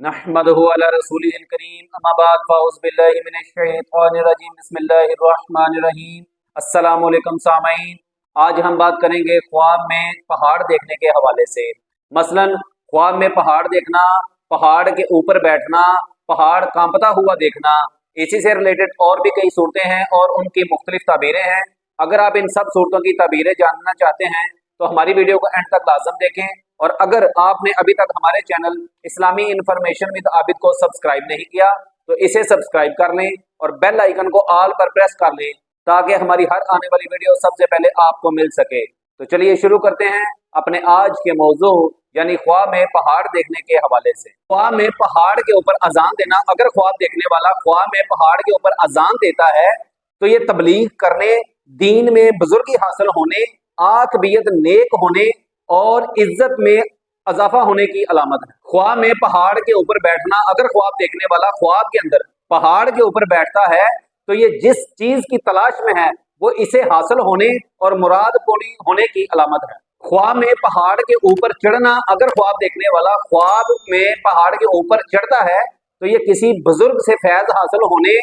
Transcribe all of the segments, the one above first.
नहमदुहु अला रसूलिहिल करीम अम्मा बाद फ़अऊज़ु बिल्लाहि मिनश शैतानिर रजीम बिस्मिल्लाहिर रहमानिर रहीम। अस्सलामु अलैकुम सामईन, आज हम बात करेंगे ख्वाब में पहाड़ देखने के हवाले से। मसलन ख्वाब में पहाड़ देखना, पहाड़ के ऊपर बैठना, पहाड़ कांपता हुआ देखना, इसी से रिलेटेड और भी कई सूरतें हैं और उनकी मुख्तलिफ ताबीरें हैं। अगर आप इन सब सूरतों की ताबीरें जानना चाहते हैं तो हमारी वीडियो को एंड तक लाजम देखें, और अगर आपने अभी तक हमारे channel Islami information with Abid को सब्सक्राइब नहीं किया तो इसे सब्सक्राइब कर लें और बेल आइकन को ऑल पर प्रेस कर लें ताकि हमारी हर आने वाली वीडियो सबसे पहले आपको मिल सके। तो चलिए शुरू करते हैं अपने आज के मौजू यानी ख्वाब में पहाड़ देखने के हवाले से। ख्वाब में पहाड़ के ऊपर अजान देना। अगर ख्वाब देखने वाला ख्वाब में पहाड़ के ऊपर अजान देता है तो ये तबलीग करने, दीन में बुजुर्गी हासिल होने, आकबियत नेक होने और इज्जत में अजाफा होने की अलामत है। ख्वाब में पहाड़ के ऊपर बैठना। अगर ख्वाब देखने वाला ख्वाब के अंदर पहाड़ के ऊपर बैठता है तो ये जिस चीज की तलाश में है वो इसे हासिल होने और मुराद पूरी होने की अलामत है। ख्वाब में पहाड़ के ऊपर चढ़ना। अगर ख्वाब देखने वाला ख्वाब में पहाड़ के ऊपर चढ़ता है तो ये किसी बुजुर्ग से फैज हासिल होने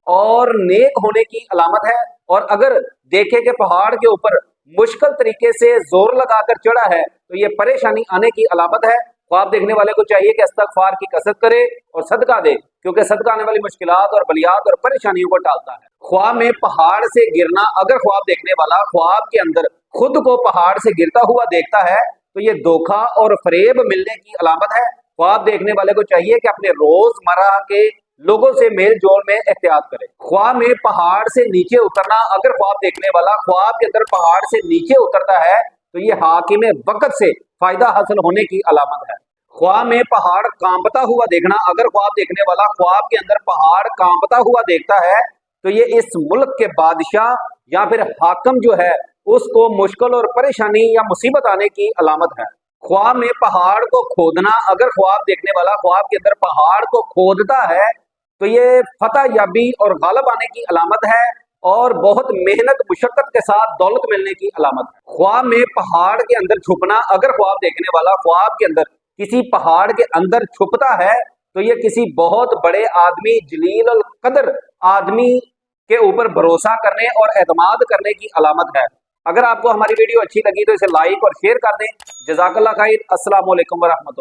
और नेक होने की अलामत है। और अगर देखे कि पहाड़ के ऊपर मुश्किल तरीके से जोर लगाकर चढ़ा है तो ये परेशानी आने की अलामत है। ख्वाब देखने वाले को चाहिए कि इस्तिग़फ़ार की कसरत करे और सदका दे, क्योंकि सदका आने वाली मुश्किलात और बलियात और परेशानियों को टालता है। ख्वाब में पहाड़ से गिरना। अगर ख्वाब देखने वाला ख्वाब के अंदर खुद को पहाड़ से गिरता हुआ देखता है तो ये धोखा और फरेब मिलने की अलामत है। ख्वाब देखने वाले को चाहिए कि अपने रोजमर्रा के लोगों से मेल जोल में एहतियात करे। ख्वाब में पहाड़ से नीचे उतरना। अगर ख्वाब देखने वाला ख्वाब के अंदर पहाड़ से नीचे उतरता है तो ये हाकिम वक्त से फायदा हासिल होने की अलामत है। ख्वाब में पहाड़ कांपता हुआ देखना। अगर ख्वाब देखने वाला ख्वाब के अंदर पहाड़ कांपता हुआ देखता है तो ये इस मुल्क के बादशाह या फिर हाकिम जो है उसको मुश्किल और परेशानी या मुसीबत आने की अलामत है। ख्वाब में पहाड़ को खोदना। अगर ख्वाब देखने वाला ख्वाब के अंदर पहाड़ को खोदता है तो ये फतह याबी और गालब आने की अलामत है और बहुत मेहनत मुशक्कत के साथ दौलत मिलने की अलामत है। ख्वाब में पहाड़ के अंदर छुपना। अगर ख्वाब देखने वाला ख्वाब के अंदर किसी पहाड़ के अंदर छुपता है तो ये किसी बहुत बड़े आदमी, जलील और कदर आदमी के ऊपर भरोसा करने और एतमाद करने की अलामत है। अगर आपको हमारी वीडियो अच्छी लगी तो इसे लाइक और शेयर कर दें। जज़ाकल्लाह खैर। अस्सलामु अलैकुम व रहमतुल्लाह।